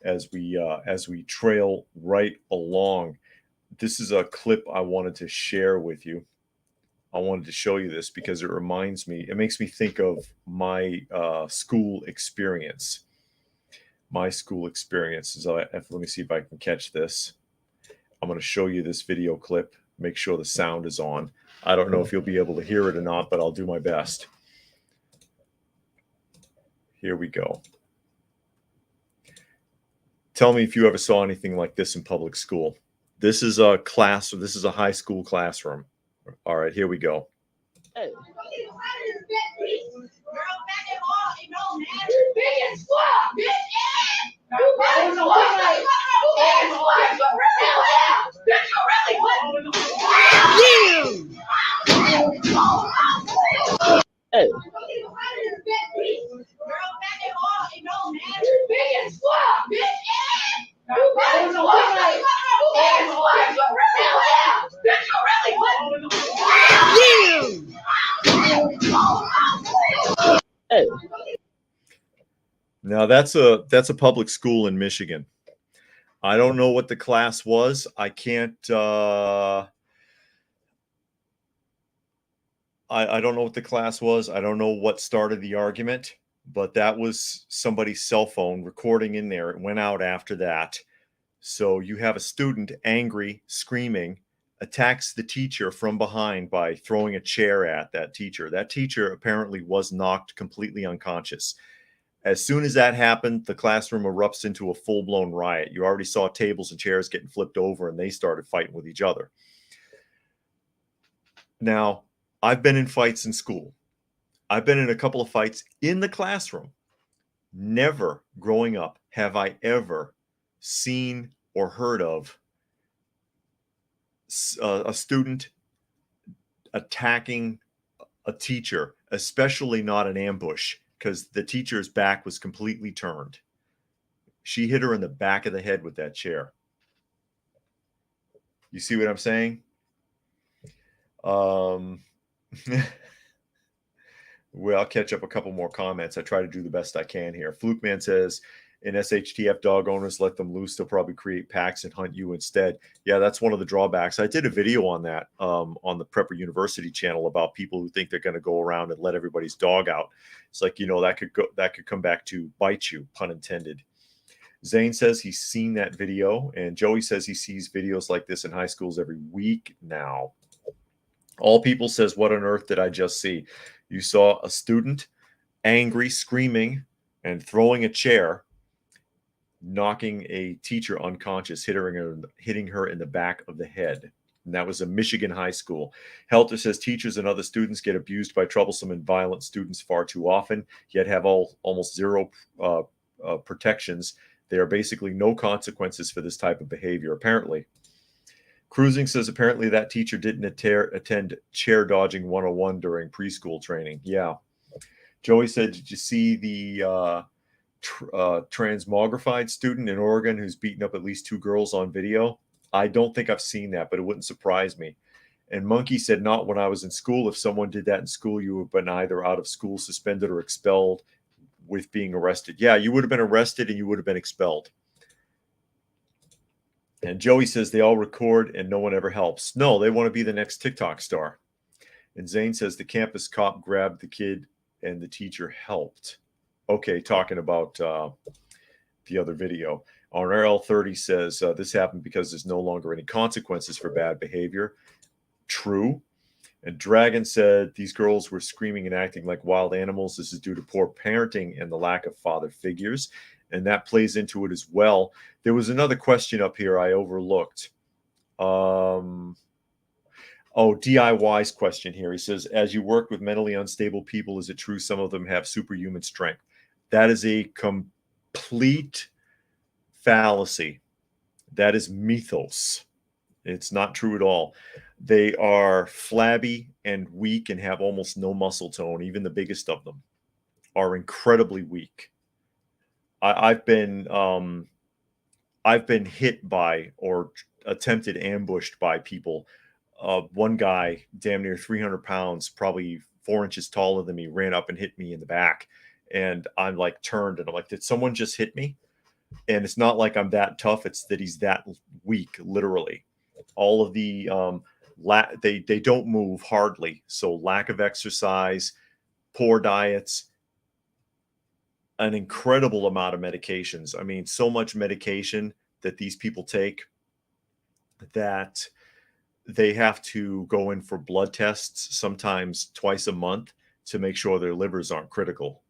As we trail right along, this is a clip I wanted to share with you. I wanted to show you this because it reminds me, it makes me think of my school experience. My school experience is, let me see if I can catch this. I'm going to show you this video clip, make sure the sound is on. I don't know if you'll be able to hear it or not, but I'll do my best. Here we go. Tell me if you ever saw anything like this in public school. This is a class, this is a high school classroom. All right, here we go. Hey. Hey. Hey. Now that's a public school in Michigan. I don't know what the class was. I can't I don't know what the class was. I don't know what started the argument, but that was somebody's cell phone recording in there. It went out after that. So you have a student angry, screaming, attacks the teacher from behind by throwing a chair at that teacher. That teacher apparently was knocked completely unconscious. As soon as that happened, the classroom erupts into a full-blown riot. You already saw tables and chairs getting flipped over, and they started fighting with each other. Now, I've been in fights in school. I've been in a couple of fights in the classroom. Never growing up have I ever seen or heard of a student attacking a teacher, especially not an ambush, because the teacher's back was completely turned. She hit her in the back of the head with that chair. You see what I'm saying? Well, I'll catch up a couple more comments. I try to do the best I can here. Fluke Man says, in SHTF, dog owners let them loose. They'll probably create packs and hunt you instead. Yeah, that's one of the drawbacks. I did a video on that on the Prepper University channel about people who think they're going to go around and let everybody's dog out. It's like, you know, that could come back to bite you, pun intended. Zane says he's seen that video, and Joey says he sees videos like this in high schools every week now. All People says, what on earth did I just see? You saw a student angry, screaming, and throwing a chair, knocking a teacher unconscious, hitting her in the back of the head. And that was a Michigan high school. Helter says teachers and other students get abused by troublesome and violent students far too often, yet have almost zero protections. There are basically no consequences for this type of behavior, apparently. Cruising says apparently that teacher didn't attend chair dodging 101 during preschool training. Yeah. Joey said, did you see the transmogrified student in Oregon who's beaten up at least 2 girls on video? I don't think I've seen that, but it wouldn't surprise me. And Monkey said, not when I was in school. If someone did that in school, you would have been either out of school, suspended, or expelled with being arrested. Yeah, you would have been arrested and you would have been expelled. And Joey says they all record and no one ever helps. No, they want to be the next TikTok star. And Zane says the campus cop grabbed the kid and the teacher helped. Okay, talking about the other video. On RL30 says this happened because there's no longer any consequences for bad behavior. True. And Dragon said these girls were screaming and acting like wild animals. This is due to poor parenting and the lack of father figures. And that plays into it as well. There was another question up here I overlooked. DIY's question here. He says, as you work with mentally unstable people, is it true some of them have superhuman strength? That is a complete fallacy. That is mythos. It's not true at all. They are flabby and weak and have almost no muscle tone. Even the biggest of them are incredibly weak. I've been hit by or attempted ambushed by people. One guy, damn near 300 pounds, probably 4 inches taller than me, ran up and hit me in the back. And I'm like turned and I'm like, did someone just hit me? And it's not like I'm that tough. It's that he's that weak, literally. All of the they don't move hardly. So lack of exercise, poor diets, an incredible amount of medications. I mean, so much medication that these people take that they have to go in for blood tests sometimes twice a month to make sure their livers aren't critical.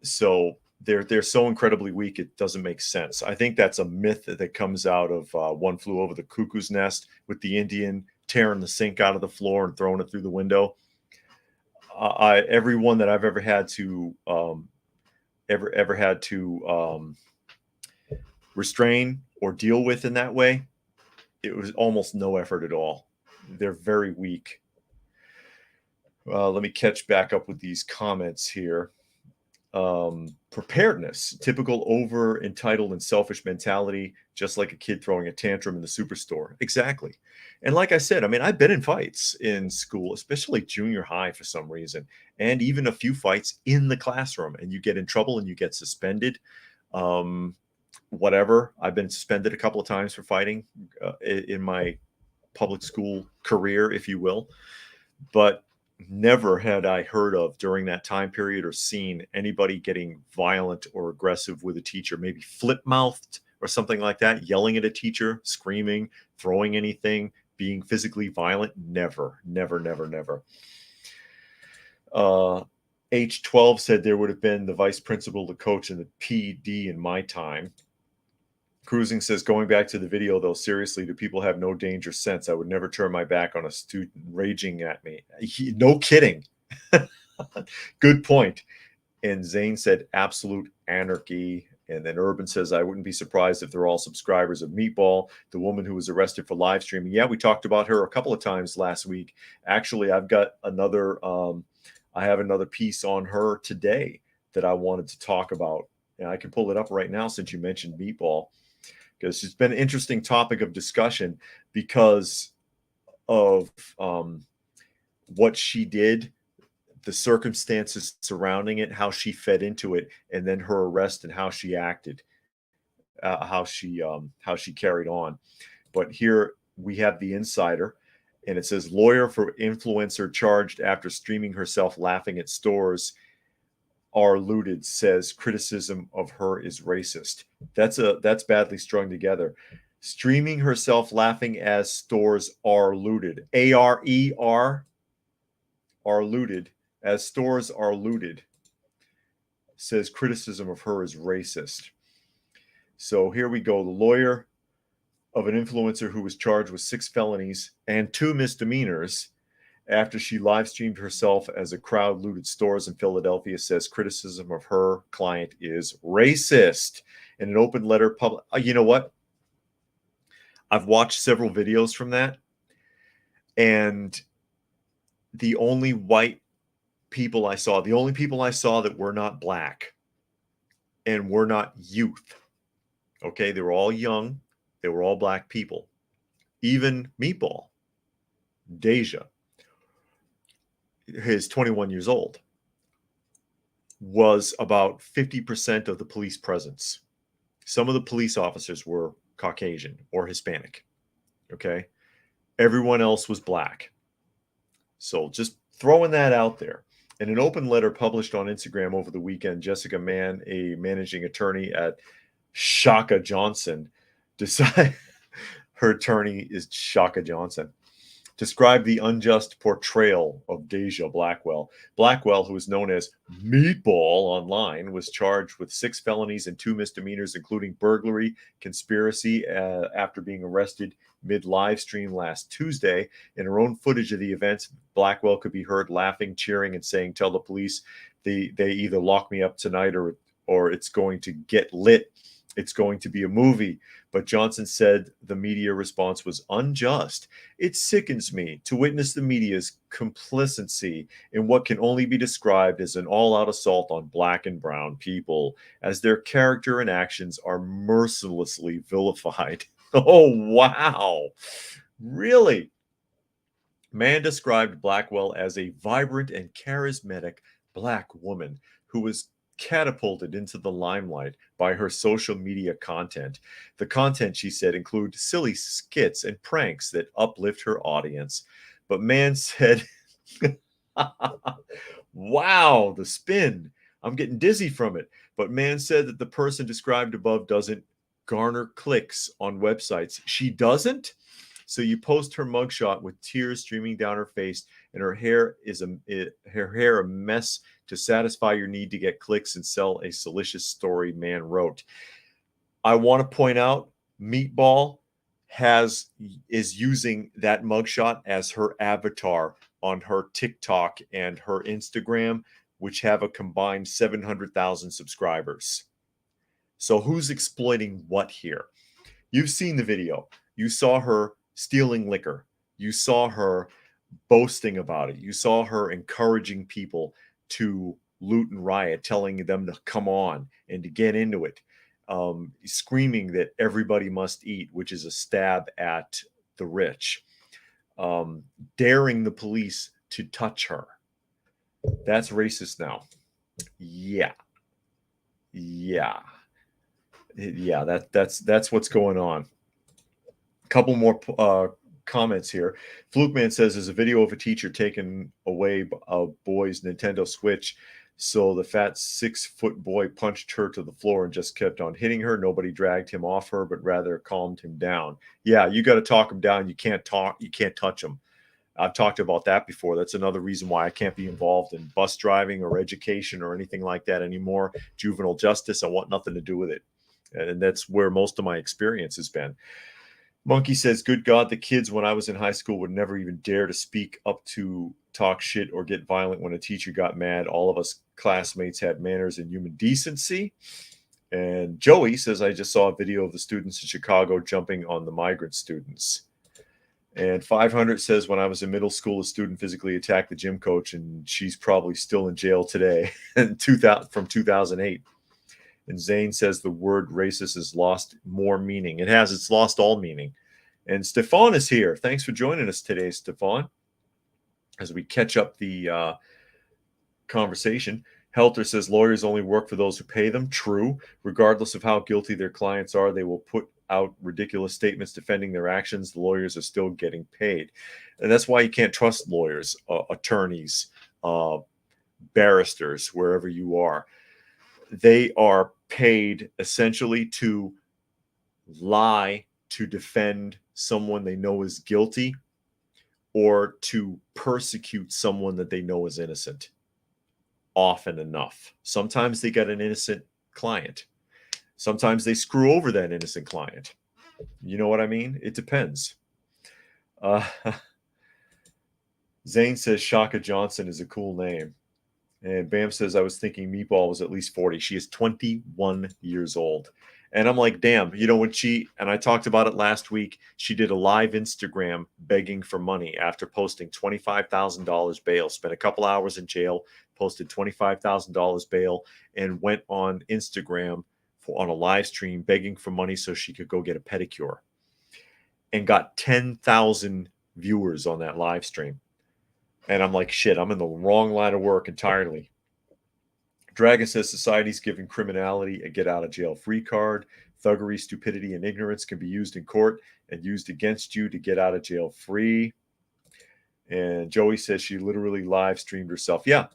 So they're so incredibly weak, it doesn't make sense. I think that's a myth that comes out of One Flew Over the Cuckoo's Nest with the Indian tearing the sink out of the floor and throwing it through the window. Everyone that I've ever had to restrain or deal with in that way, it was almost no effort at all. They're very weak. Let me catch back up with these comments here. Preparedness, typical over entitled and selfish mentality, just like a kid throwing a tantrum in the superstore. Exactly. And like I said, I mean, I've been in fights in school, especially junior high for some reason, and even a few fights in the classroom, and you get in trouble and you get suspended. Whatever. I've been suspended a couple of times for fighting in my public school career, if you will. But never had I heard of during that time period or seen anybody getting violent or aggressive with a teacher, maybe flip-mouthed or something like that, yelling at a teacher, screaming, throwing anything, being physically violent. Never, never, never, never. H12 said there would have been the vice principal, the coach, and the PD in my time. Cruising says, going back to the video, though, seriously, do people have no danger sense? I would never turn my back on a student raging at me. No kidding. Good point. And Zane said, absolute anarchy. And then Urban says, I wouldn't be surprised if they're all subscribers of Meatball, the woman who was arrested for live streaming. Yeah, we talked about her a couple of times last week. Actually, I've got another, I have another piece on her today that I wanted to talk about. And I can pull it up right now since you mentioned Meatball, because it's been an interesting topic of discussion because of what she did, the circumstances surrounding it, how she fed into it, and then her arrest and how she acted, how she carried on. But here we have the insider, and it says lawyer for influencer charged after streaming herself laughing at stores are looted, says criticism of her is racist. That's badly strung together. Streaming herself laughing as stores are looted. ARER are looted, as stores are looted, says criticism of her is racist. So here we go. The lawyer of an influencer who was charged with 6 felonies and 2 misdemeanors after she live streamed herself as a crowd looted stores in Philadelphia, says criticism of her client is racist. In an open letter, you know what? I've watched several videos from that, and the only white people I saw, the only people I saw that were not black and were not youth, okay, they were all young, they were all black people. Even Meatball, Deja, who's 21 years old, was about 50% of the police presence. Some of the police officers were Caucasian or Hispanic, okay? Everyone else was black. So just throwing that out there. In an open letter published on Instagram over the weekend, Jessica Mann, a managing attorney at Shaka Johnson, decided her attorney is Shaka Johnson, described the unjust portrayal of Deja Blackwell. Blackwell, who is known as Meatball online, was charged with 6 felonies and 2 misdemeanors, including burglary, conspiracy, after being arrested mid-live stream last Tuesday. In her own footage of the events, Blackwell could be heard laughing, cheering, and saying, "Tell the police they either lock me up tonight or it's going to get lit. It's going to be a movie." But Johnson said the media response was unjust. "It sickens me to witness the media's complicity in what can only be described as an all-out assault on black and brown people, as their character and actions are mercilessly vilified." Oh, wow. Really? Mann described Blackwell as a vibrant and charismatic black woman who was catapulted into the limelight by her social media content. The content, she said, include silly skits and pranks that uplift her audience. But Mann said, wow, the spin. I'm getting dizzy from it. But Mann said that the person described above doesn't garner clicks on websites. She doesn't? So you post her mugshot with tears streaming down her face, and her hair a mess to satisfy your need to get clicks and sell a salacious story, Mann wrote. I want to point out, Meatball is using that mugshot as her avatar on her TikTok and her Instagram, which have a combined 700,000 subscribers. So who's exploiting what here? You've seen the video. You saw her stealing liquor. You saw her boasting about it. You saw her encouraging people to loot and riot, telling them to come on and to get into it, screaming that everybody must eat, which is a stab at the rich, daring the police to touch her. That's racist now. Yeah. That's what's going on. A couple more comments here. Flukeman says there's a video of a teacher taking away a boy's Nintendo Switch. So the fat 6-foot boy punched her to the floor and just kept on hitting her. Nobody dragged him off her, but rather calmed him down. Yeah, you got to talk him down. You can't touch him. I've talked about that before. That's another reason why I can't be involved in bus driving or education or anything like that anymore. Juvenile justice, I want nothing to do with it. And that's where most of my experience has been. Monkey says, good God, the kids when I was in high school would never even dare to speak up to talk shit or get violent when a teacher got mad. All of us classmates had manners and human decency. And Joey says, I just saw a video of the students in Chicago jumping on the migrant students. And 500 says, when I was in middle school, a student physically attacked the gym coach, and she's probably still in jail today from 2008. And Zane says the word racist has lost more meaning. It has. It's lost all meaning. And Stefan is here. Thanks for joining us today, Stefan, as we catch up the conversation. Helter says lawyers only work for those who pay them. True. Regardless of how guilty their clients are, they will put out ridiculous statements defending their actions. The lawyers are still getting paid. And that's why you can't trust lawyers, attorneys, barristers, wherever you are. They are paid essentially to lie to defend someone they know is guilty or to persecute someone that they know is innocent. Often enough. Sometimes they get an innocent client. Sometimes they screw over that innocent client. You know what I mean? It depends. Zane says Shaka Johnson is a cool name. And Bam says, I was thinking Meatball was at least 40. She is 21 years old. And I'm like, damn, when and I talked about it last week, she did a live Instagram begging for money after posting $25,000 bail, spent a couple hours in jail, posted $25,000 bail, and went on Instagram on a live stream begging for money so she could go get a pedicure, and got 10,000 viewers on that live stream. And I'm like, shit, I'm in the wrong line of work entirely. Dragon says society's giving criminality a get out of jail free card. Thuggery, stupidity, and ignorance can be used in court and used against you to get out of jail free. And Joey says she literally live streamed herself. Yeah,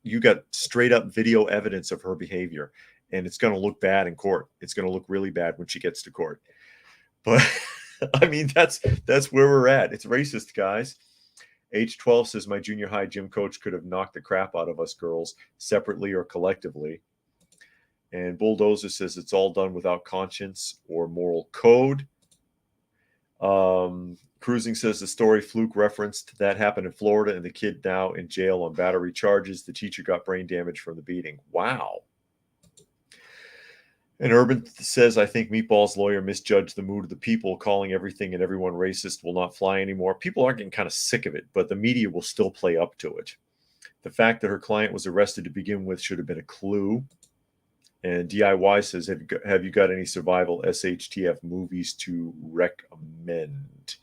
you got straight up video evidence of her behavior, and it's going to look bad in court. It's going to look really bad when she gets to court. But I mean, that's where we're at. It's racist, guys. H12 says my junior high gym coach could have knocked the crap out of us girls separately or collectively. And Bulldozer says it's all done without conscience or moral code. Cruising says the story Fluke referenced that happened in Florida, and the kid now in jail on battery charges. The teacher got brain damage from the beating. Wow. And Urban says, I think Meatball's lawyer misjudged the mood of the people. Calling everything and everyone racist will not fly anymore. People are getting kind of sick of it, but the media will still play up to it. The fact that her client was arrested to begin with should have been a clue. And DIY says, have you got any survival SHTF movies to recommend?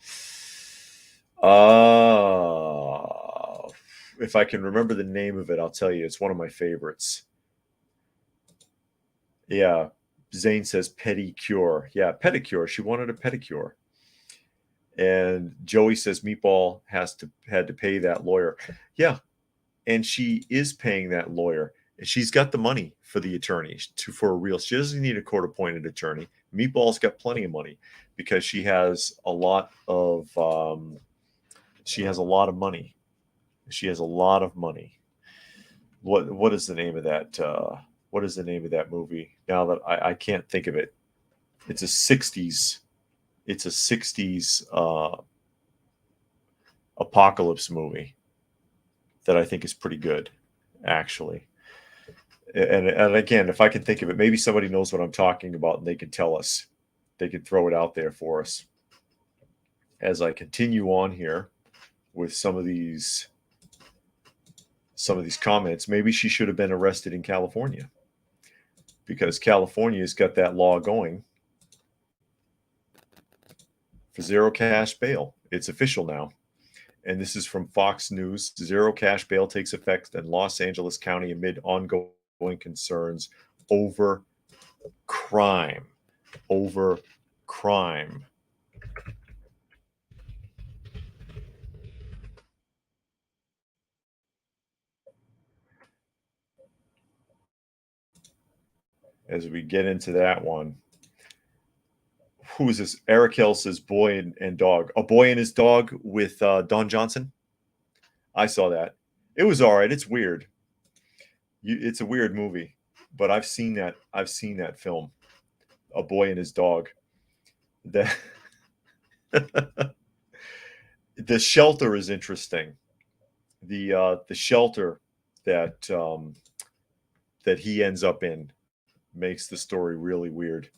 If I can remember the name of it, I'll tell you. It's one of my favorites. Yeah. Zane says pedicure. Yeah, pedicure. She wanted a pedicure. And Joey says Meatball had to pay that lawyer. Yeah, and she is paying that lawyer. She's got the money for the attorney for a real. She doesn't need a court-appointed attorney. Meatball's got plenty of money because she has a lot of. She has a lot of money. She has a lot of money. What is the name of that? What is the name of that movie? Now that I can't think of it. It's a 60s. It's a 60s apocalypse movie that I think is pretty good, actually. And again, if I can think of it, maybe somebody knows what I'm talking about and they can tell us. They can throw it out there for us. As I continue on here with some of these comments, maybe she should have been arrested in California, because California's got that law going for zero cash bail. It's official now. And this is from Fox News. Zero cash bail takes effect in Los Angeles County amid ongoing concerns over crime. Over crime. As we get into that one, who is this? Eric Hill says boy and dog. A Boy and His Dog with Don Johnson. I saw that. It was all right. It's weird. It's a weird movie, but I've seen that. I've seen that film, A Boy and His Dog. The the shelter is interesting. The shelter that that he ends up in makes the story really weird.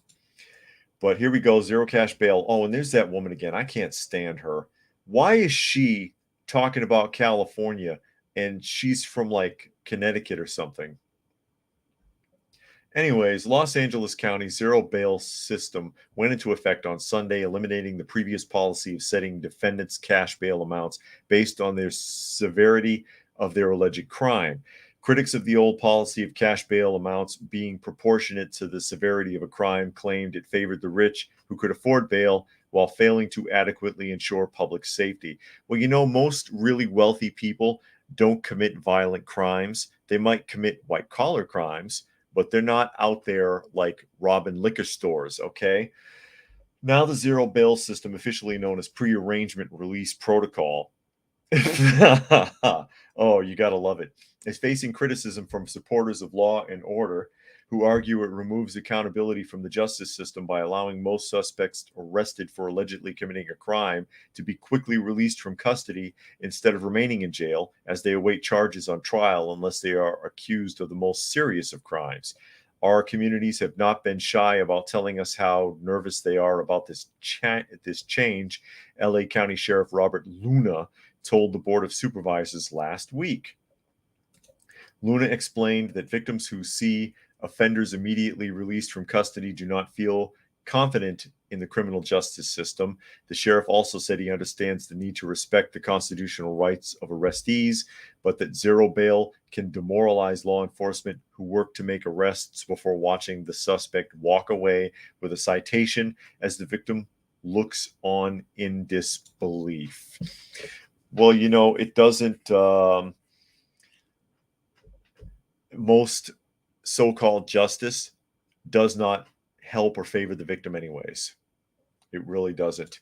But here we go. Zero cash bail. Oh, and there's that woman again. I can't stand her. Why is she talking about California and she's from like Connecticut or something? Anyways, Los Angeles County's zero bail system went into effect on Sunday, eliminating the previous policy of setting defendants' cash bail amounts based on their severity of their alleged crime. Critics of the old policy of cash bail amounts being proportionate to the severity of a crime claimed it favored the rich who could afford bail while failing to adequately ensure public safety. Well, most really wealthy people don't commit violent crimes. They might commit white-collar crimes, but they're not out there like robbing liquor stores, okay? Now the zero bail system, officially known as pre-arrangement release protocol. Oh, you got to love it. Is facing criticism from supporters of law and order who argue it removes accountability from the justice system by allowing most suspects arrested for allegedly committing a crime to be quickly released from custody instead of remaining in jail as they await charges on trial unless they are accused of the most serious of crimes. Our communities have not been shy about telling us how nervous they are about this change, LA County Sheriff Robert Luna told the Board of Supervisors last week. Luna explained that victims who see offenders immediately released from custody do not feel confident in the criminal justice system. The sheriff also said he understands the need to respect the constitutional rights of arrestees, but that zero bail can demoralize law enforcement who work to make arrests before watching the suspect walk away with a citation as the victim looks on in disbelief. Well, it doesn't. Most so-called justice does not help or favor the victim anyways. It really doesn't.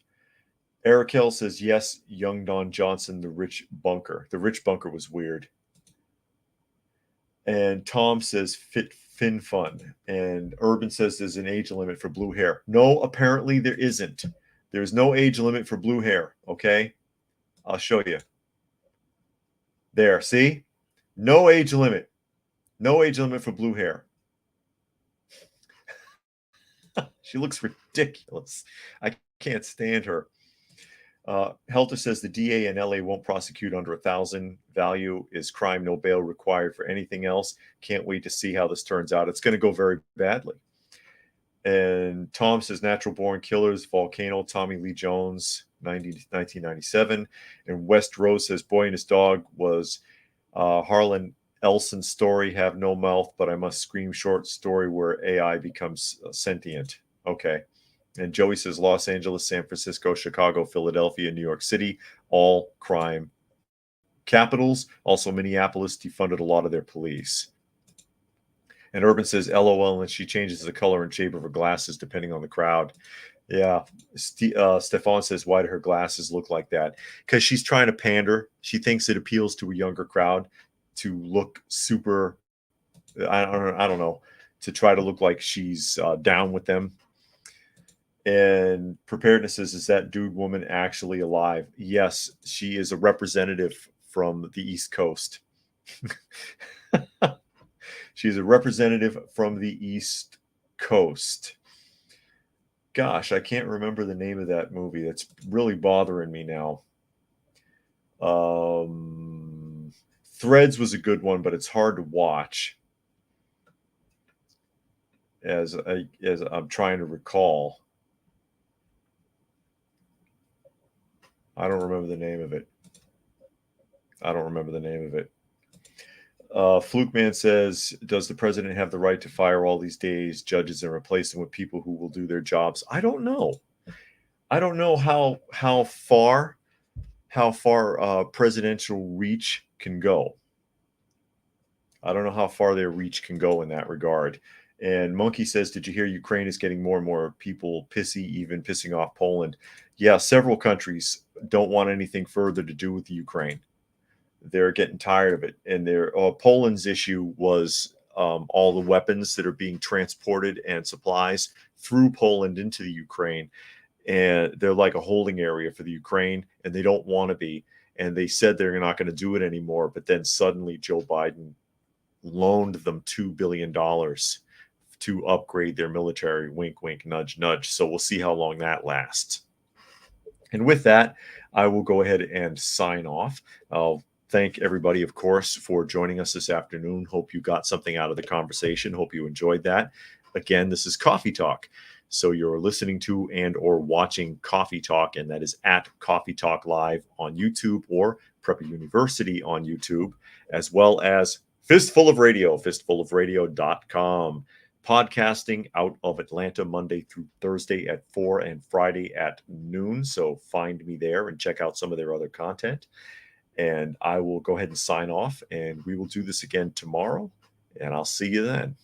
Eric Hill says, yes, young Don Johnson, the rich bunker. The rich bunker was weird. And Tom says, fin fun. And Urban says there's an age limit for blue hair. No, apparently there isn't. There's no age limit for blue hair, okay? I'll show you. There, see? No age limit. No age limit for blue hair. She looks ridiculous. I can't stand her. Helter says the DA in LA won't prosecute under 1,000. Value is crime, no bail required for anything else. Can't wait to see how this turns out. It's going to go very badly. And Tom says natural born killers, Volcano, Tommy Lee Jones, 1997. And West Rose says boy and his dog was Harlan Elson's story, have no mouth, but I must scream short story where AI becomes sentient. Okay. And Joey says Los Angeles, San Francisco, Chicago, Philadelphia, New York City, all crime capitals. Also, Minneapolis defunded a lot of their police. And Urban says LOL, and she changes the color and shape of her glasses depending on the crowd. Yeah. Stefan says, why do her glasses look like that? Because she's trying to pander. She thinks it appeals to a younger crowd to look super, I don't know, to try to look like she's down with them. And Preparedness says, is that dude woman actually alive? Yes, she is a representative from the East Coast. She's a representative from the East Coast. Gosh, I can't remember the name of that movie. That's really bothering me now. Threads was a good one, but it's hard to watch as I'm trying to recall. I don't remember the name of it. Fluke Man says, does the president have the right to fire all these days judges and replace them with people who will do their jobs? I don't know. I don't know how far presidential reach can go. I don't know how far their reach can go in that regard. And Monkey says, did you hear Ukraine is getting more and more people pissy, even pissing off Poland? Yeah, several countries don't want anything further to do with the Ukraine. They're getting tired of it. And Poland's issue was all the weapons that are being transported and supplies through Poland into the Ukraine. And they're like a holding area for the Ukraine, and they don't want to be. And they said they're not going to do it anymore. But then suddenly Joe Biden loaned them $2 billion to upgrade their military. Wink, wink, nudge, nudge. So we'll see how long that lasts. And with that, I will go ahead and sign off. I'll thank everybody, of course, for joining us this afternoon. Hope you got something out of the conversation. Hope you enjoyed that. Again, this is Coffee Talk. So you're listening to and or watching Coffee Talk, and that is at Coffee Talk Live on YouTube or Prepper University on YouTube, as well as Fistful of Radio, fistfulofradio.com. Podcasting out of Atlanta Monday through Thursday at 4 and Friday at noon. So find me there and check out some of their other content. And I will go ahead and sign off, and we will do this again tomorrow, and I'll see you then.